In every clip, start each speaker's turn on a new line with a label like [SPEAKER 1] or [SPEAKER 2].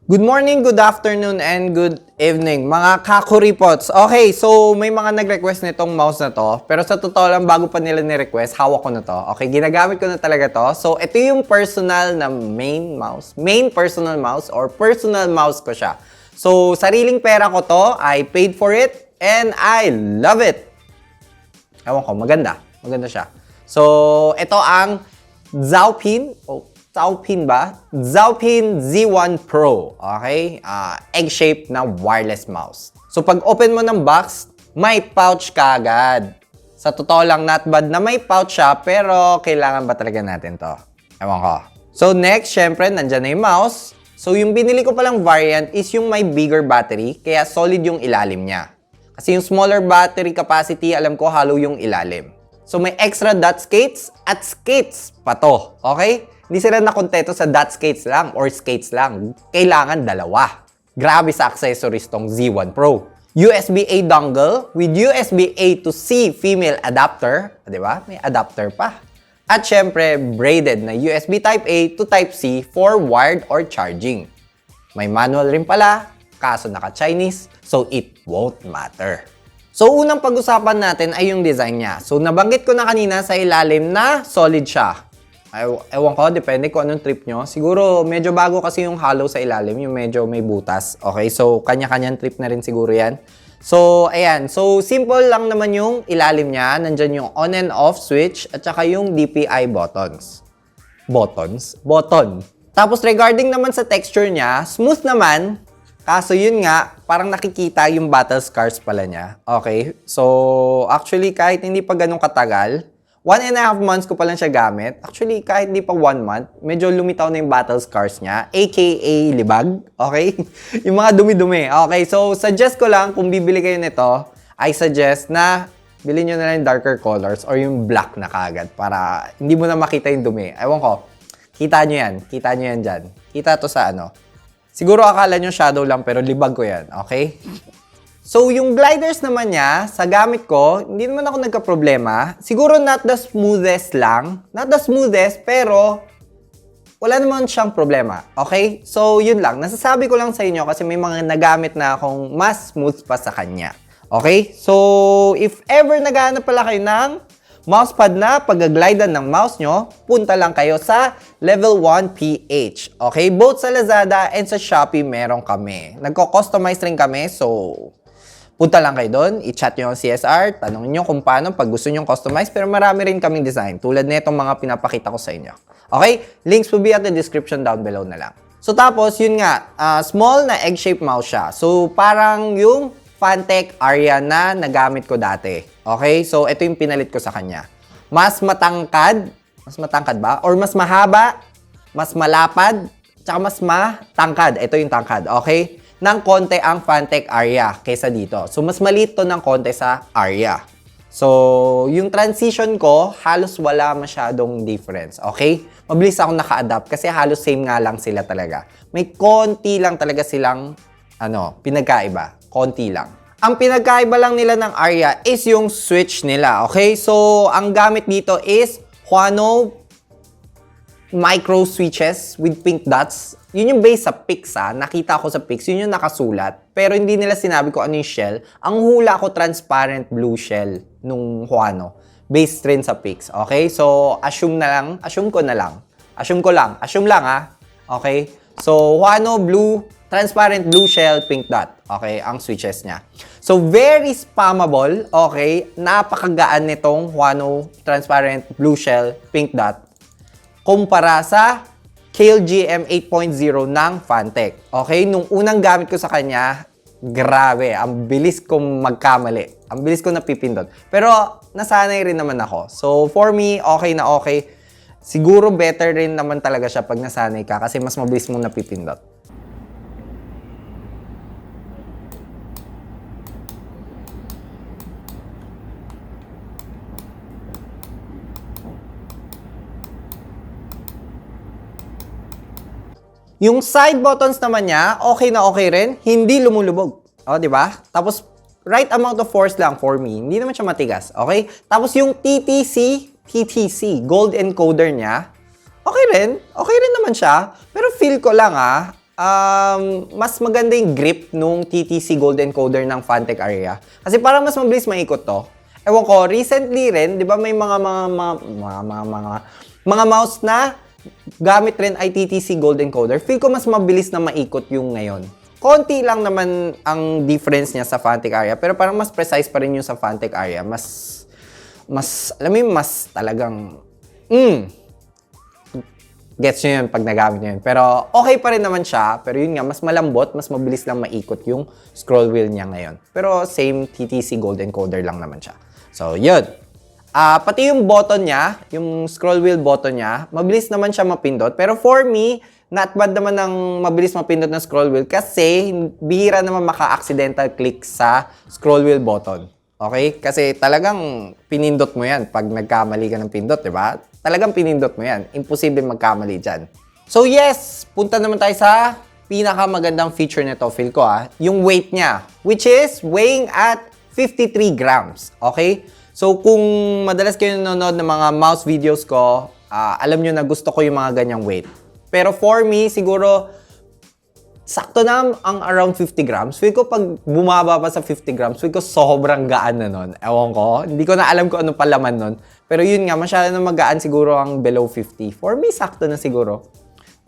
[SPEAKER 1] Good morning, good afternoon, and good evening, mga kakuripots. Okay, so may mga nag-request nitong mouse na to. Pero sa totoo lang, bago pa nila ni-request, hawak ko na to. Okay, ginagamit ko na talaga to. So, ito yung personal na main mouse. Main personal mouse or personal mouse ko siya. So, sariling pera ko to. I paid for it and I love it. Ewan ko, maganda. Maganda siya. So, ito ang Zhaopin. Zhaopin ba? Zhaopin Z1 Pro. Okay? Egg-shaped na wireless mouse. So, pag open mo ng box, may pouch ka agad. Sa totoo lang, not bad na may pouch siya, pero kailangan ba talaga natin to? Ewan ko. So, next, syempre, nandyan na yung mouse. So, yung binili ko palang variant is yung may bigger battery, kaya solid yung ilalim niya. Kasi yung smaller battery capacity, alam ko, hollow yung ilalim. So, may extra dot skates at skates pa to. Okay? Hindi sila nakontento sa dot skates lang or skates lang. Kailangan dalawa. Grabe sa accessories tong Z1 Pro. USB-A dongle with USB-A to C female adapter. Di ba? May adapter pa. At syempre, braided na USB Type-A to Type-C for wired or charging. May manual rin pala, kaso naka-Chinese, so it won't matter. So, unang pag-usapan natin ay yung design niya. So, nabanggit ko na kanina sa ilalim na solid siya. Ewan ko, depende kung anong trip nyo. Siguro, medyo bago kasi yung hollow sa ilalim, yung medyo may butas. Okay, so kanya-kanyang trip na rin siguro yan. So, ayan. So, simple lang naman yung ilalim niya. Nandyan yung on and off switch at saka yung DPI buttons. Button. Tapos, regarding naman sa texture niya, smooth naman. Kaso yun nga, parang nakikita yung battle scars pala niya. Okay, so actually kahit hindi pa ganun katagal, 1.5 months ko pa lang siya gamit. Actually, kahit hindi pa 1 month, medyo lumitaw na yung battle scars niya, aka libag. Okay? Yung mga dumi-dumi. Okay, so suggest ko lang, kung bibili kayo nito, I suggest na bilhin nyo na lang yung darker colors or yung black na kagad para hindi mo na makita yung dumi. Ewan ko, kita nyo yan. Kita nyo yan dyan. Kita to sa ano. Siguro akala nyo shadow lang pero libag ko yan. Okay? So, yung gliders naman niya, sa gamit ko, hindi naman ako nagka-problema. Siguro not the smoothest lang. Not the smoothest, pero wala naman siyang problema. Okay? So, yun lang. Nasasabi ko lang sa inyo kasi may mga nagamit na akong mas smooth pa sa kanya. Okay? So, if ever naghahanap pala kayo ng mousepad na pag-glidean ng mouse nyo, punta lang kayo sa Level 1 PH. Okay? Both sa Lazada and sa Shopee meron kami. Nagko-customize rin kami, so punta lang kayo doon, i-chat nyo ang CSR, tanongin nyo kung paano pag gusto nyo customize, pero marami rin kaming design, tulad na itong mga pinapakita ko sa inyo. Okay? Links will be at the description down below na lang. So tapos, yun nga, small na egg-shaped mouse siya. So parang yung Fantech Aria na nagamit ko dati. Okay? So ito yung pinalit ko sa kanya. Mas matangkad ba? Or mas mahaba, mas malapad, tsaka mas matangkad. Ito yung tangkad. Okay? Ng konti ang Fantech Aria kaysa dito. So, mas maliit to ng konti sa Aria. So, yung transition ko, halos wala masyadong difference. Okay? Mabilis ako naka-adapt kasi halos same nga lang sila talaga. May konti lang talaga silang, pinagkaiba. Konti lang. Ang pinagkaiba lang nila ng Aria is yung switch nila. Okay? So, ang gamit dito is Huano micro switches with pink dots. Yun yung base sa Pix Nakita ko sa Pix, yun yung nakasulat. Pero hindi nila sinabi ko ano yung shell. Ang hula ko transparent blue shell nung Huano. Based rin sa Pix. Okay? So, assume lang Okay? So, Huano blue, transparent blue shell, pink dot. Okay? Ang switches niya. So, very spammable. Okay? Napakagaan nitong Huano transparent blue shell, pink dot kumpara sa Kailh GM 8.0 ng Fantech. Okay? Nung unang gamit ko sa kanya, grabe, ang bilis kong magkamali. Ang bilis ko napipindot. Pero, nasanay rin naman ako. So, for me, okay na okay. Siguro better rin naman talaga siya pag nasanay ka kasi mas mabilis mong napipindot. Yung side buttons naman niya, okay na okay rin, hindi lumulubog. O, di ba? Tapos, right amount of force lang for me. Hindi naman siya matigas, okay? Tapos yung TTC, gold encoder niya, okay rin naman siya. Pero feel ko lang mas maganda yung grip nung TTC Gold Encoder ng Fantech Aria. Kasi parang mas mabilis maikot to. Ewan ko, recently rin, di ba may mga mouse na gamit rin ay TTC Gold Encoder. Feel ko mas mabilis na maikot yung ngayon. Konti lang naman ang difference niya sa Fantech Aria, pero parang mas precise pa rin yung sa Fantech Aria. Alam mo yung mas talagang, gets nyo yun pag nagamit nyo yun. Pero okay pa rin naman siya. Pero yun nga, mas malambot, mas mabilis lang maikot yung scroll wheel niya ngayon. Pero same TTC Gold Encoder lang naman siya. So, yun. Pati yung button niya, yung scroll wheel button niya, mabilis naman siya mapindot. Pero for me, not bad naman ng mabilis mapindot na scroll wheel kasi bihira naman maka-accidental click sa scroll wheel button. Okay? Kasi talagang pinindot mo yan pag nagkamali ka ng pindot, di ba? Talagang pinindot mo yan. Imposible magkamali dyan. So yes, punta naman tayo sa pinakamagandang feature nito, feel ko yung weight niya, which is weighing at 53 grams. Okay? So kung madalas kayo nanonood ng mga mouse videos ko, alam nyo na gusto ko yung mga ganyang weight. Pero for me, siguro, sakto na ang around 50 grams. Feel ko pag bumaba pa sa 50 grams, feel ko sobrang gaan na nun. Ewan ko, hindi ko na alam kung ano palaman nun. Pero yun nga, masyado na magaan siguro ang below 50. For me, sakto na siguro.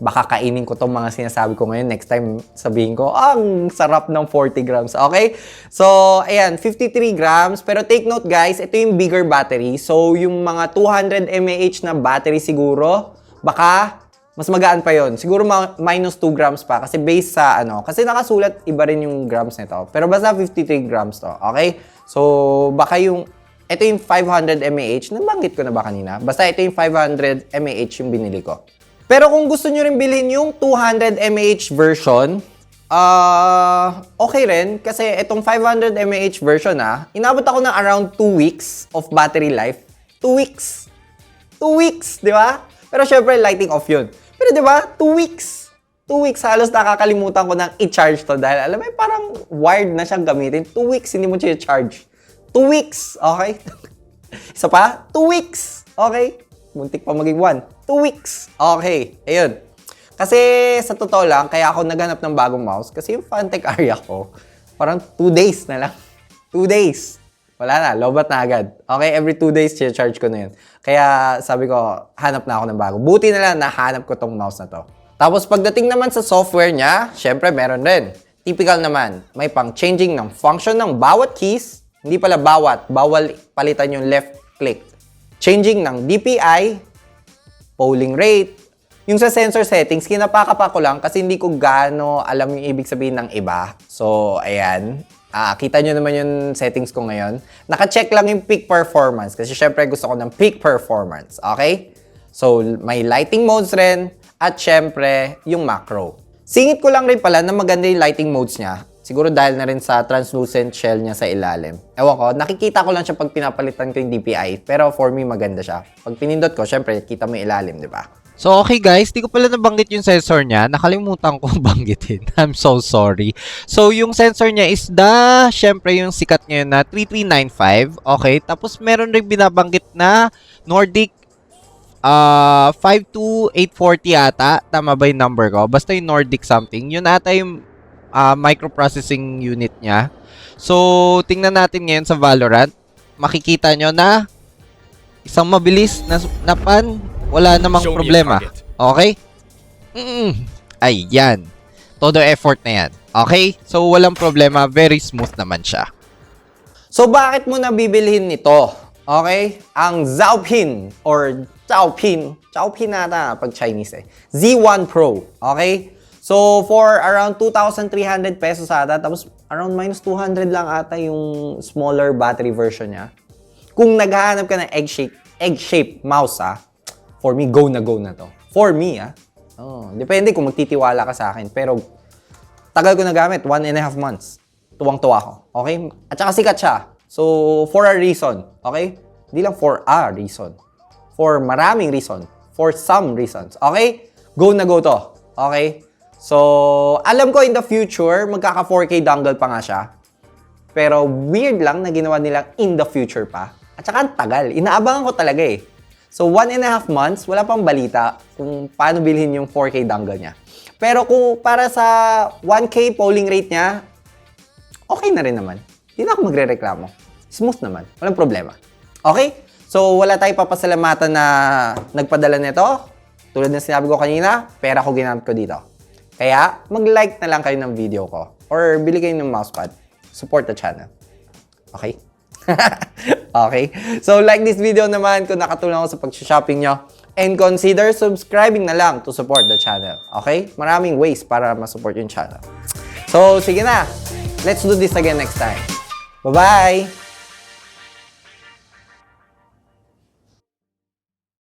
[SPEAKER 1] Baka kainin ko tong mga sinasabi ko ngayon. Next time, sabihin ko, ang sarap ng 40 grams. Okay? So, ayan, 53 grams. Pero take note guys, ito yung bigger battery. So, yung mga 200 mAh na battery siguro, baka mas magaan pa yon. Siguro minus 2 grams pa. Kasi based sa kasi nakasulat, iba rin yung grams nito. Pero basta 53 grams to. Okay? So, baka ito yung 500 mAh. Nabanggit ko na ba kanina? Basta ito yung 500 mAh yung binili ko. Pero kung gusto nyo rin bilhin yung 200 mAh version, okay rin. Kasi itong 500 mAh version inabot ako ng around 2 weeks of battery life. 2 weeks. 2 weeks, di ba? Pero syempre, lighting off yun. Pero di ba, 2 weeks. 2 weeks, halos nakakalimutan ko nang i-charge to dahil alam mo, parang wired na siyang gamitin. 2 weeks, hindi mo siya i-charge. 2 weeks, okay? Isa pa, 2 weeks, okay? Muntik pa maging 1. 2 weeks, okay. Ayun. Kasi sa totoo lang, kaya ako naghanap ng bagong mouse kasi yung Fantech Aria ko, parang 2 days na lang. 2 days. Wala na, lobat na agad. Okay, every 2 days, charge ko na yun. Kaya sabi ko, hanap na ako ng bago. Buti na lang, nahanap ko tong mouse na to. Tapos pagdating naman sa software niya, syempre meron rin. Typical naman, may pang changing ng function ng bawat keys. Hindi pala bawal palitan yung left click. Changing ng DPI, polling rate. Yung sa sensor settings, kinapakapa ko lang kasi hindi ko gaano alam yung ibig sabihin ng iba. So, ayan. Kita nyo naman yung settings ko ngayon. Naka-check lang yung peak performance kasi syempre gusto ko ng peak performance. Okay? So, may lighting modes rin at syempre yung macro. Singit ko lang rin pala na maganda yung lighting modes niya. Siguro dahil na rin sa translucent shell niya sa ilalim. Ewan ko, nakikita ko lang siya pag pinapalitan ko yung DPI. Pero for me, maganda siya. Pag pinindot ko, syempre, kita mo yung ilalim, di ba?
[SPEAKER 2] So, okay guys, di ko pala nabanggit yung sensor niya. Nakalimutan ko banggitin. I'm so sorry. So, yung sensor niya is syempre yung sikat niya na 3395. Okay, tapos meron rin binabanggit na Nordic 52840 ata. Tama ba yung number ko? Basta yung Nordic something. Yun ata yung microprocessing unit niya. So, tingnan natin ngayon sa Valorant. Makikita nyo na isang mabilis na pan. Wala namang problema. Okay? Ayan. Todo effort na yan. Okay? So, walang problema. Very smooth naman siya.
[SPEAKER 1] So, bakit mo nabibilhin nito? Okay? Ang Zhaopin or Zhaopin nata pag Chinese Z1 Pro. Okay? So, for around 2,300 pesos ata, tapos around minus 200 lang ata yung smaller battery version niya. Kung naghahanap ka ng egg-shaped mouse, for me, go na to. For me, depende kung magtitiwala ka sa akin. Pero, tagal ko nagamit, 1.5 months. Tuwang-tuwa ako. Okay? At saka sikat siya. So, for a reason. Okay? Hindi lang for a reason. For maraming reason. For some reasons. Okay? Go na go to. Okay? So, alam ko in the future, magkaka 4K dongle pa nga siya. Pero weird lang na ginawa nilang in the future pa. At saka ang tagal. Inaabangan ko talaga eh. So, 1.5 months, wala pang balita kung paano bilhin yung 4K dongle niya. Pero kung para sa 1K polling rate niya, okay na rin naman. Hindi na ako magre-reklamo. Smooth naman. Walang problema. Okay? So, wala tayong papasalamatan na nagpadala nito. Tulad ng sinabi ko kanina, pera ko ginamit ko dito. Kaya, mag-like na lang kayo ng video ko. Or bili kayo ng mousepad. Support the channel. Okay? Okay? So, like this video naman kung nakatulong ako sa pag-shopping nyo. And consider subscribing na lang to support the channel. Okay? Maraming ways para ma-support yung channel. So, sige na. Let's do this again next time. Bye-bye!